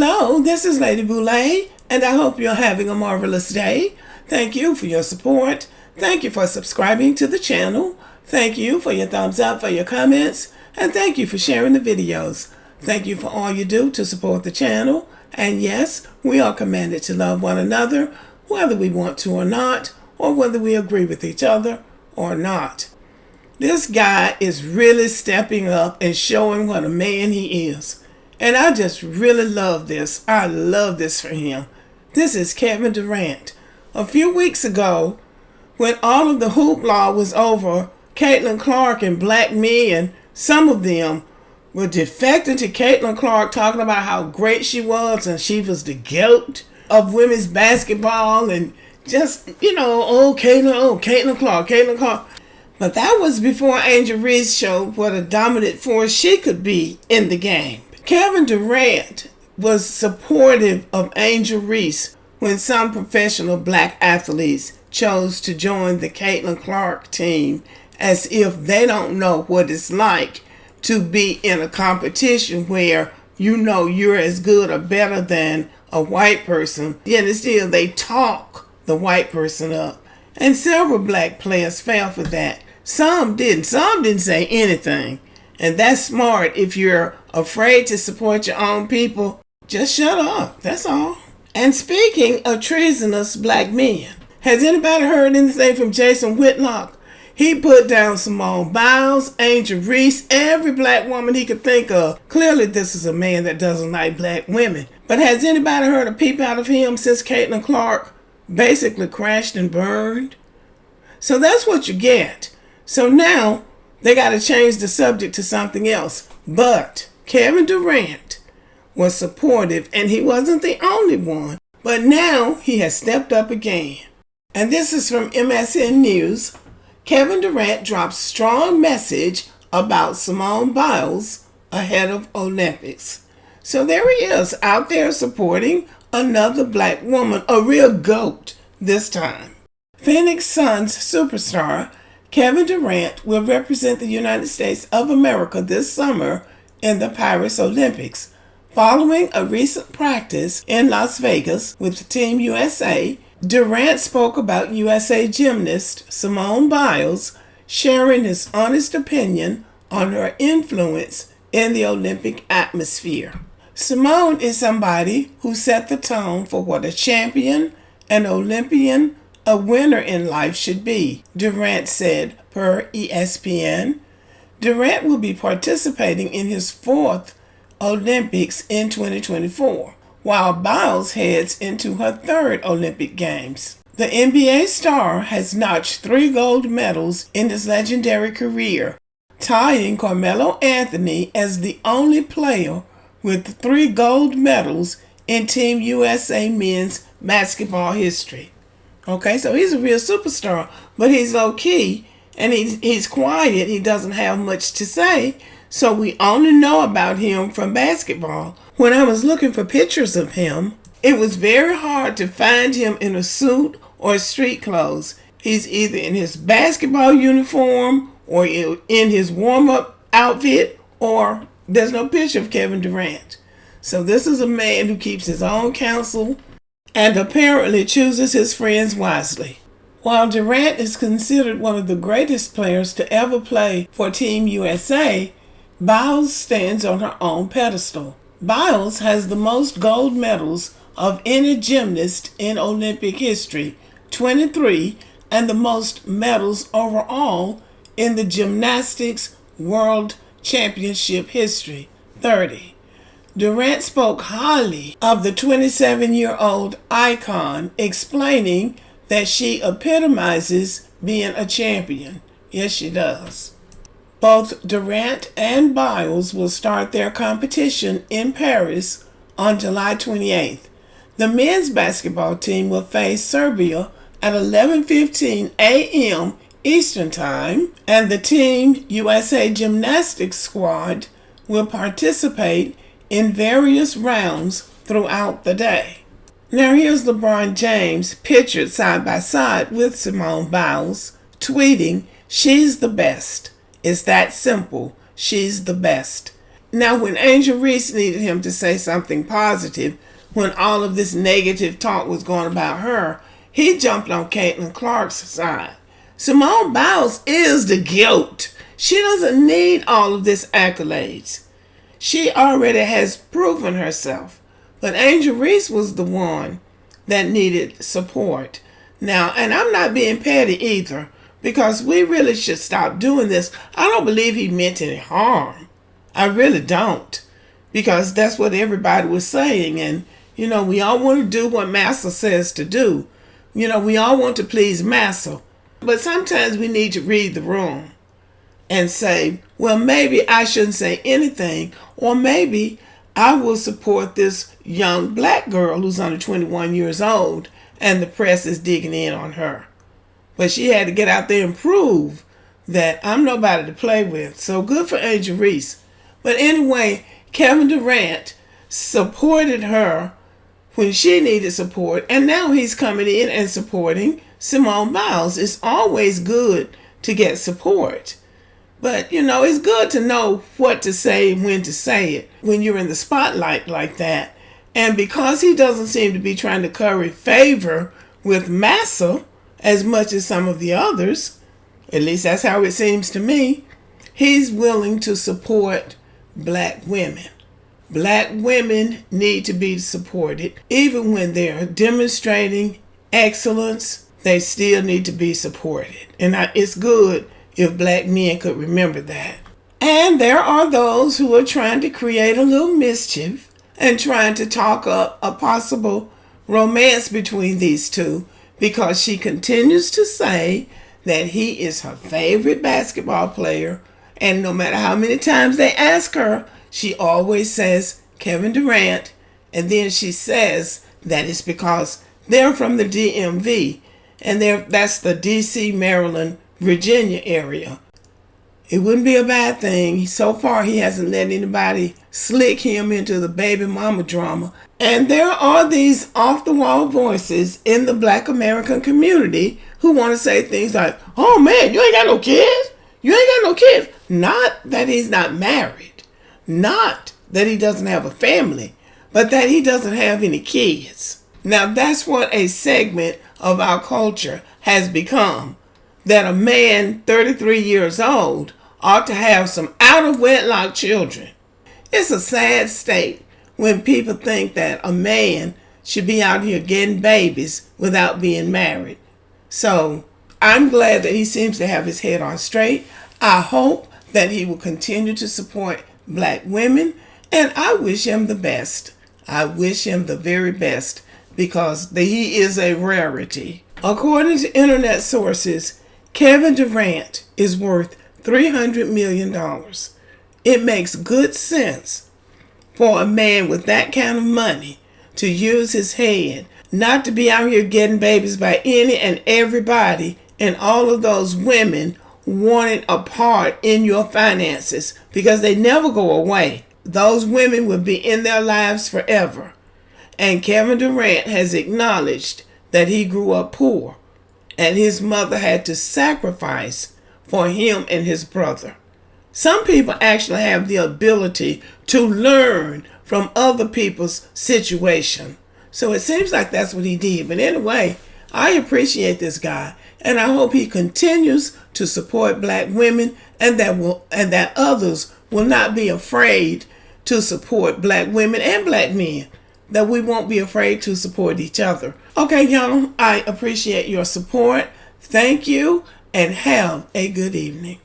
Hello, this is Lady Boulay, and I hope you're having a marvelous day. Thank you for your support. Thank you for subscribing to the channel. Thank you for your thumbs up, for your comments, and thank you for sharing the videos. Thank you for all you do to support the channel. And yes, we are commanded to love one another, whether we want to or not, or whether we agree with each other or not. This guy is really stepping up and showing what a man he is. And I just really love this. I love this for him. This is Kevin Durant. A few weeks ago, when all of the hoopla was over, Caitlin Clark and black men, some of them were defecting to Caitlin Clark, talking about how great she was and she was the GOAT of women's basketball, and just, Caitlin Clark. But that was before Angel Reese showed what a dominant force she could be in the game. Kevin Durant was supportive of Angel Reese when some professional black athletes chose to join the Caitlin Clark team, as if they don't know what it's like to be in a competition where you're as good or better than a white person, yet still they talk the white person up. And several black players fell for that. Some didn't. Some didn't say anything. And that's smart. If you're afraid to support your own people, just shut up. That's all. And speaking of treasonous black men, has anybody heard anything from Jason Whitlock? He put down Simone Biles, Angel Reese, every black woman he could think of. Clearly, this is a man that doesn't like black women. But has anybody heard a peep out of him since Caitlin Clark basically crashed and burned? So that's what you get. So now they got to change the subject to something else. But Kevin Durant was supportive, and he wasn't the only one. But now he has stepped up again. And this is from MSN News. Kevin Durant drops strong message about Simone Biles ahead of Olympics. So there he is, out there supporting another black woman, a real GOAT this time. Phoenix Suns superstar Kevin Durant will represent the United States of America this summer in the Paris Olympics. Following a recent practice in Las Vegas with Team USA, Durant spoke about USA gymnast Simone Biles, sharing his honest opinion on her influence in the Olympic atmosphere. Simone is somebody who set the tone for what a champion, an Olympian, a winner in life should be, Durant said per ESPN. Durant will be participating in his fourth Olympics in 2024, while Biles heads into her third Olympic Games. The NBA star has notched 3 gold medals in his legendary career, tying Carmelo Anthony as the only player with 3 gold medals in Team USA men's basketball history. Okay, so he's a real superstar, but he's low-key, and he's quiet. He doesn't have much to say, so we only know about him from basketball. When I was looking for pictures of him, it was very hard to find him in a suit or street clothes. He's either in his basketball uniform or in his warm-up outfit, or there's no picture of Kevin Durant. So this is a man who keeps his own counsel and apparently chooses his friends wisely. While Durant is considered one of the greatest players to ever play for Team USA, Biles stands on her own pedestal. Biles has the most gold medals of any gymnast in Olympic history, 23, and the most medals overall in the gymnastics world championship history, 30. Durant spoke highly of the 27-year-old icon, explaining that she epitomizes being a champion. Yes, she does. Both Durant and Biles will start their competition in Paris on July 28th. The men's basketball team will face Serbia at 11:15 a.m. Eastern Time, and the Team USA gymnastics squad will participate in various rounds throughout the day. Now here's LeBron James pictured side by side with Simone Biles, tweeting, "She's the best. It's that simple. She's the best." Now, when Angel Reese needed him to say something positive, when all of this negative talk was going about her, he jumped on Caitlin Clark's side. Simone Biles is the GOAT. She doesn't need all of this accolades. She already has proven herself. But Angel Reese was the one that needed support. Now, and I'm not being petty either, because we really should stop doing this. I don't believe he meant any harm. I really don't. Because that's what everybody was saying. And, we all want to do what Massa says to do. We all want to please Massa. But sometimes we need to read the room and say, well, maybe I shouldn't say anything. Or maybe I will support this young black girl who's under 21 years old and the press is digging in on her. But she had to get out there and prove that I'm nobody to play with. So good for Angel Reese. But anyway, Kevin Durant supported her when she needed support, and now he's coming in and supporting Simone Biles. It's always good to get support. But, it's good to know what to say and when to say it when you're in the spotlight like that. And because he doesn't seem to be trying to curry favor with Massa as much as some of the others, at least that's how it seems to me, he's willing to support black women. Black women need to be supported. Even when they're demonstrating excellence, they still need to be supported. And it's good if black men could remember that. And there are those who are trying to create a little mischief and trying to talk up a possible romance between these two, because she continues to say that he is her favorite basketball player. And no matter how many times they ask her, she always says Kevin Durant. And then she says that it's because they're from the DMV. And that's the DC, Maryland, Virginia area. It wouldn't be a bad thing. So far, he hasn't let anybody slick him into the baby mama drama. And there are these off-the-wall voices in the black American community who want to say things like, oh man, you ain't got no kids? You ain't got no kids. Not that he's not married. Not that he doesn't have a family. But that he doesn't have any kids. Now, that's what a segment of our culture has become. That a man 33 years old ought to have some out-of-wedlock children. It's a sad state when people think that a man should be out here getting babies without being married. So I'm glad that he seems to have his head on straight. I hope that he will continue to support black women, and I wish him the best. I wish him the very best, because he is a rarity. According to internet sources, Kevin Durant is worth $300 million. It makes good sense for a man with that kind of money to use his head, not to be out here getting babies by any and everybody, and all of those women wanting a part in your finances, because they never go away. Those women will be in their lives forever. And Kevin Durant has acknowledged that he grew up poor, and his mother had to sacrifice for him and his brother. Some people actually have the ability to learn from other people's situation. So it seems like that's what he did. But anyway, I appreciate this guy, and I hope he continues to support black women, and that others will not be afraid to support black women and black men. That we won't be afraid to support each other. Okay, y'all, I appreciate your support. Thank you, and have a good evening.